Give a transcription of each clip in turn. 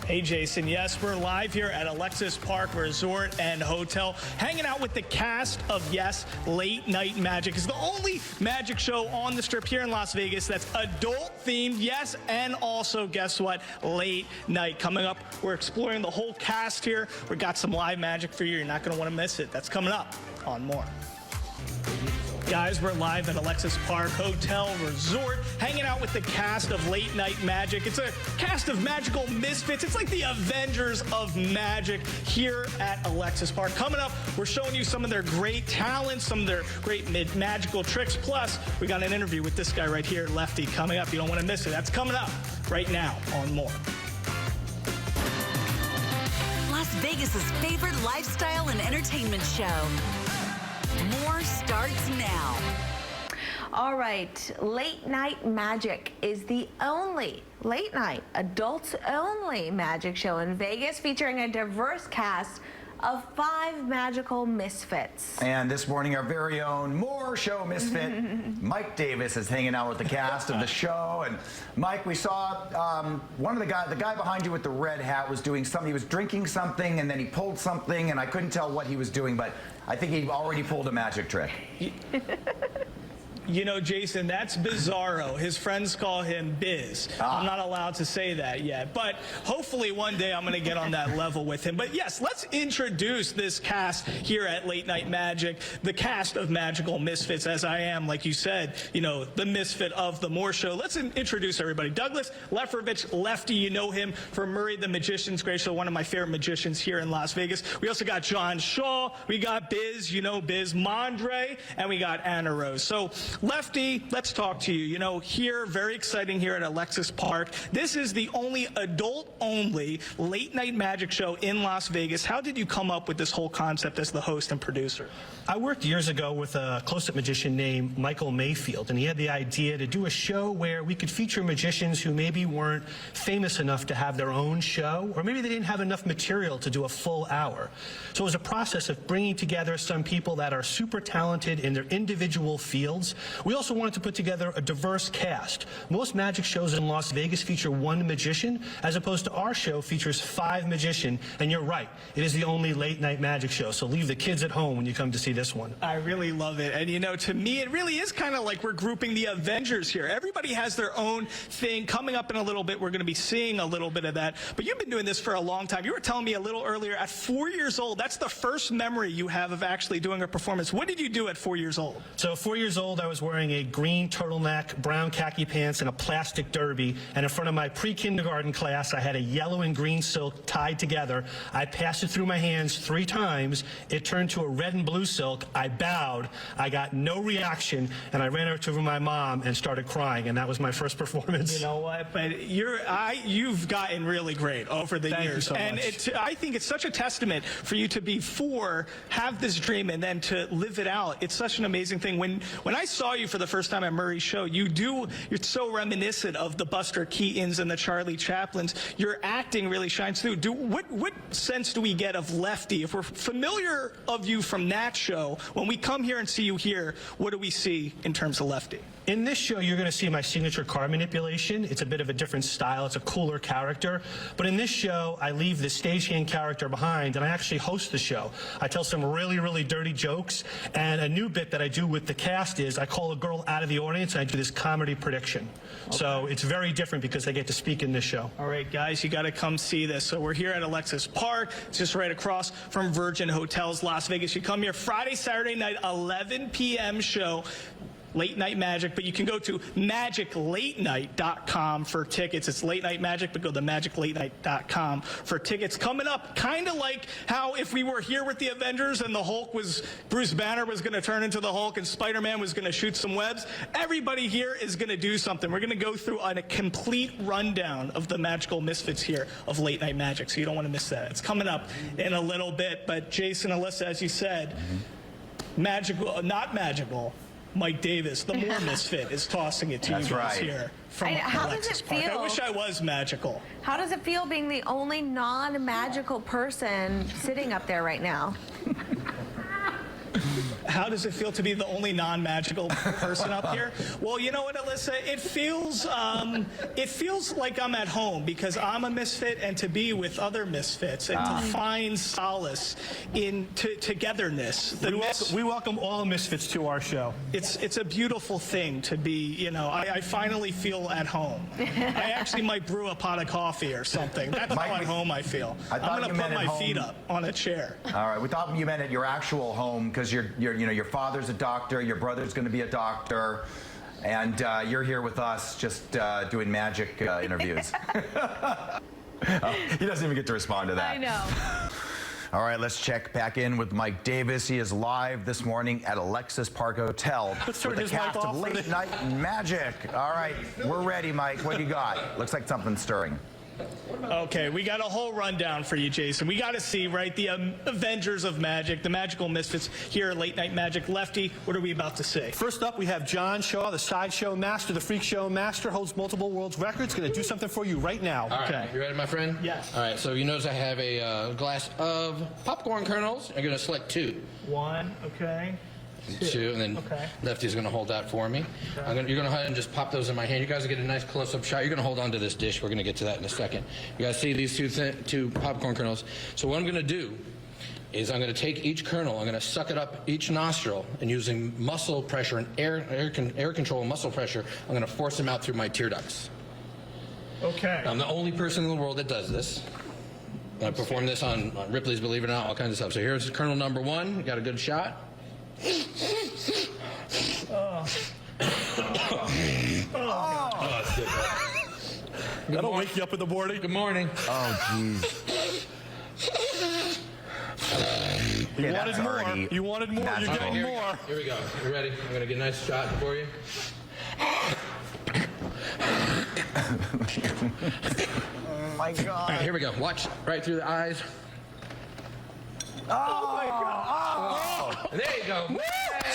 Hey, Jason. Yes, we're live here at Alexis Park Resort and Hotel, hanging out with the cast of, yes, Late Night Magic. It's the only magic show on the Strip here in Las Vegas that's adult-themed, yes, and also, guess what, late night. Coming up, we're exploring the whole cast here. We got some live magic for you. You're not going to want to miss it. That's coming up on more. Guys, we're live at Alexis Park Hotel Resort, hanging out with the cast of Late Night Magic. It's a cast of magical misfits. It's like the Avengers of magic here at Alexis Park. Coming up, we're showing you some of their great talents, some of their great magical tricks. Plus, we got an interview with this guy right here, Lefty, coming up. You don't want to miss it. That's coming up right now on More. Las Vegas's favorite lifestyle and entertainment show. More starts now. All right, Late Night Magic is the only late night, adults-only magic show in Vegas, featuring a diverse cast of 5 magical misfits. And this morning, our very own More show misfit, Mike Davis, is hanging out with the cast of the show. And Mike, we saw one of the guy behind you with the red hat was doing something. He was drinking something, and then he pulled something, and I couldn't tell what he was doing, but I think he already pulled a magic trick. You know, Jason, that's Bizarro. His friends call him Biz. I'm not allowed to say that yet, but hopefully one day I'm going to get on that level with him. But yes, let's introduce this cast here at Late Night Magic, the cast of magical misfits, as I am, like you said, you know, the misfit of the More Show. Let's introduce everybody. Douglas Lefferovich, Lefty, you know him from Murray the Magician's Great Show, one of my favorite magicians here in Las Vegas. We also got John Shaw, we got Biz, you know Biz, Mondre, and we got Anna Rose. So Lefty, let's talk to you. You know, here, very exciting here at Alexis Park. This is the only adult-only late night magic show in Las Vegas. How did you come up with this whole concept as the host and producer? I worked years ago with a close-up magician named Michael Mayfield, and he had the idea to do a show where we could feature magicians who maybe weren't famous enough to have their own show, or maybe they didn't have enough material to do a full hour. So it was a process of bringing together some people that are super talented in their individual fields. We also wanted to put together a diverse cast. Most magic shows in Las Vegas feature 1 magician, as opposed to our show features 5 magicians. And you're right, it is the only late night magic show, so leave the kids at home when you come to see this one. I really love it. And you know, to me, it really is kind of like we're grouping the Avengers here. Everybody has their own thing. Coming up in a little bit, we're going to be seeing a little bit of that. But you've been doing this for a long time. You were telling me a little earlier, at 4 years old, that's the first memory you have of actually doing a performance. What did you do at 4 years old? So 4 years old, I was wearing a green turtleneck, brown khaki pants, and a plastic derby. And in front of my pre-kindergarten class, I had a yellow and green silk tied together. I passed it through my hands 3 times. It turned to a red and blue silk. I bowed. I got no reaction, and I ran over to my mom and started crying. And that was my first performance. You know what? But you've gotten really great over the years. Thank you so much. I think it's such a testament for you to be 4, have this dream, and then to live it out. It's such an amazing thing. When I saw you for the first time at Murray's show, you're so reminiscent of the Buster Keatons and the Charlie Chaplins. Your acting really shines through. What sense do we get of Lefty? If we're familiar of you from that show, when we come here and see you here, what do we see in terms of Lefty? In this show, you're going to see my signature card manipulation. It's a bit of a different style. It's a cooler character. But in this show, I leave the stagehand character behind, and I actually host the show. I tell some really, really dirty jokes, and a new bit that I do with the cast is I call a girl out of the audience, and I do this comedy prediction. Okay. So it's very different because I get to speak in this show. All right, guys, you got to come see this. So we're here at Alexis Park. It's just right across from Virgin Hotels, Las Vegas. You come here Friday, Saturday night, 11 p.m. show. Late Night Magic, but you can go to magiclatenight.com for tickets. It's Late Night Magic, but go to magiclatenight.com for tickets. Coming up, kind of like how if we were here with the Avengers and the Hulk Bruce Banner was going to turn into the Hulk and Spider-Man was going to shoot some webs, everybody here is going to do something. We're going to go through a complete rundown of the magical misfits here of Late Night Magic, so you don't want to miss that. It's coming up in a little bit, but Jason, Alyssa, as you said, magical, not magical, Mike Davis, the More misfit, is tossing it to you guys here from Alexis Park. I wish I was magical. How does it feel being the only non-magical person sitting up there right now? How does it feel to be the only non-magical person up here? Well, you know what, Alyssa? It feels like I'm at home because I'm a misfit, and to be with other misfits and to find solace in togetherness. We welcome all misfits to our show. It's a beautiful thing to be, you know, I finally feel at home. I actually might brew a pot of coffee or something. That's how at home I feel. I'm going to put my feet up on a chair. All right, we thought you meant at your actual home because your father's a doctor, your brother's going to be a doctor, and you're here with us just doing magic interviews. He doesn't even get to respond to that. I know. All right, let's check back in with Mike Davis. He is live this morning at Alexis Park Hotel with the cast of Late Night Magic. All right, we're ready, Mike. What do you got? Looks like something's stirring. Okay, we got a whole rundown for you, Jason. We got to see, right, the Avengers of Magic, the magical misfits here at Late Night Magic. Lefty, what are we about to see? First up, we have John Shaw, the sideshow master, the freak show master, holds multiple world records. Going to do something for you right now. All right, you ready, my friend? Yes. All right, so you notice I have a glass of popcorn kernels. I'm going to select 2. 1, okay. 2, and then Lefty's going to hold that for me. You're going to go ahead and just pop those in my hand. You guys will get a nice close-up shot. You're going to hold on to this dish. We're going to get to that in a second. You guys see these two popcorn kernels? So what I'm going to do is I'm going to take each kernel, I'm going to suck it up each nostril, and using muscle pressure and air control and muscle pressure, I'm going to force them out through my tear ducts. Okay. I'm the only person in the world that does this. I perform this on Ripley's Believe It or Not, all kinds of stuff. So here's kernel number 1. You got a good shot. That'll wake you up in the morning. Good morning. Oh, jeez. You wanted more. You wanted more. You're getting more. Here we go. You ready? I'm going to get a nice shot for you. Oh, my God. All right, here we go. Watch right through the eyes. Oh, my God. Oh. There you go.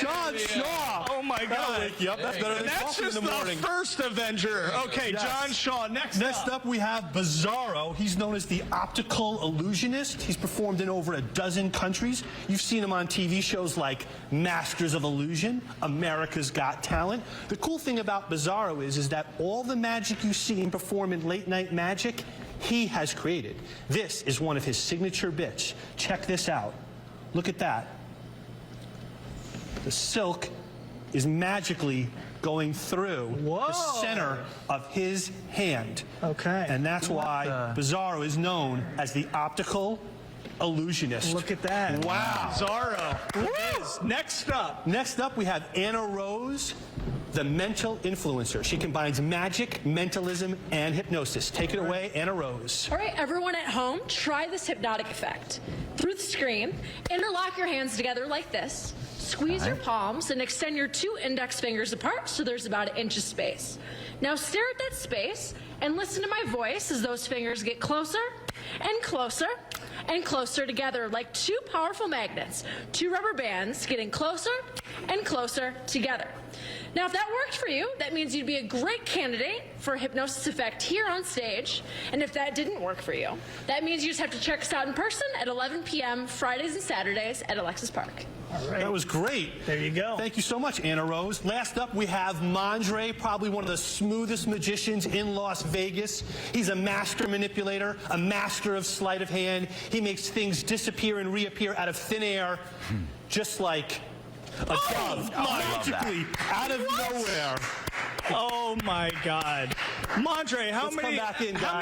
John Shaw. Oh, my God. That'll wake you up. That's better than That's coffee just in the morning. the first Avenger. Okay, Yes. John Shaw. Next up, we have Bizarro. He's known as the optical illusionist. He's performed in over a dozen countries. You've seen him on TV shows like Masters of Illusion, America's Got Talent. The cool thing about Bizarro is that all the magic you see him perform in Late Night Magic, he has created. This is one of his signature bits. Check this out. Look at that. The silk is magically going through the center of his hand. Okay. And that's why Bizarro is known as the optical illusionist. Look at that. Wow. Bizarro. Next up, we have Anna Rose, the mental influencer. She combines magic, mentalism, and hypnosis. Take it away, Anna Rose. All right, everyone at home, try this hypnotic effect. Through the screen, interlock your hands together like this. Squeeze your palms and extend your 2 index fingers apart so there's about 1 inch of space. Now stare at that space and listen to my voice as those fingers get closer and closer and closer together like 2 powerful magnets, 2 rubber bands getting closer and closer together. Now, if that worked for you, that means you'd be a great candidate for a hypnosis effect here on stage. And if that didn't work for you, that means you just have to check us out in person at 11 p.m. Fridays and Saturdays at Alexis Park. All right. That was great. There you go. Thank you so much, Anna Rose. Last up, we have Mondre, probably one of the smoothest magicians in Las Vegas. He's a master manipulator, a master of sleight of hand. He makes things disappear and reappear out of thin air, just like a dove, magically out of nowhere. Oh my God, Mondre, how many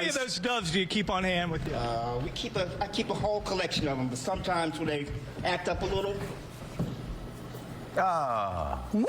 of those doves do you keep on hand with you? I keep a whole collection of them, but sometimes when they act up a little. Woo!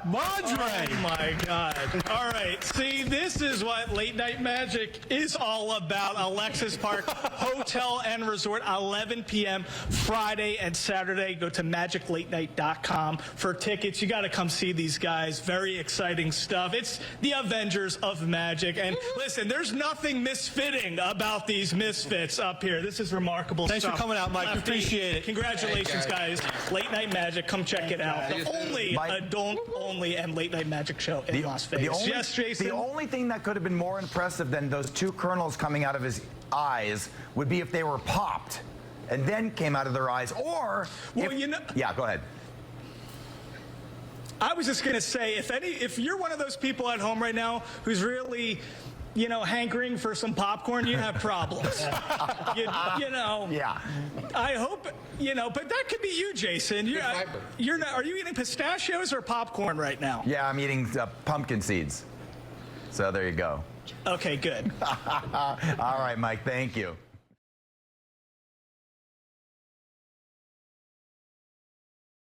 Mondre! Oh my God. All right. See, this is what Late Night Magic is all about. Alexis Park Hotel and Resort, 11 p.m. Friday and Saturday. Go to magiclatenight.com for tickets. You got to come see these guys. Very exciting stuff. It's the Avengers of Magic. And listen, there's nothing misfitting about these misfits up here. This is remarkable Thanks stuff. for coming out, Mike. We appreciate it. Congratulations, guys. Late Night Magic. Come check it out. The only adult-only and Late Night Magic show in Las Vegas. Yes, Jason? The only thing that could have been more impressive than those 2 kernels coming out of his eyes would be if they were popped and then came out of their eyes, or... Well, you know... Yeah, go ahead. I was just going to say, if you're one of those people at home right now who's really, you know, hankering for some popcorn, you have problems. you know. Yeah. I hope, you know, but that could be you, Jason. You're not. Are you eating pistachios or popcorn right now? Yeah, I'm eating pumpkin seeds. So there you go. Okay, good. All right, Mike, thank you.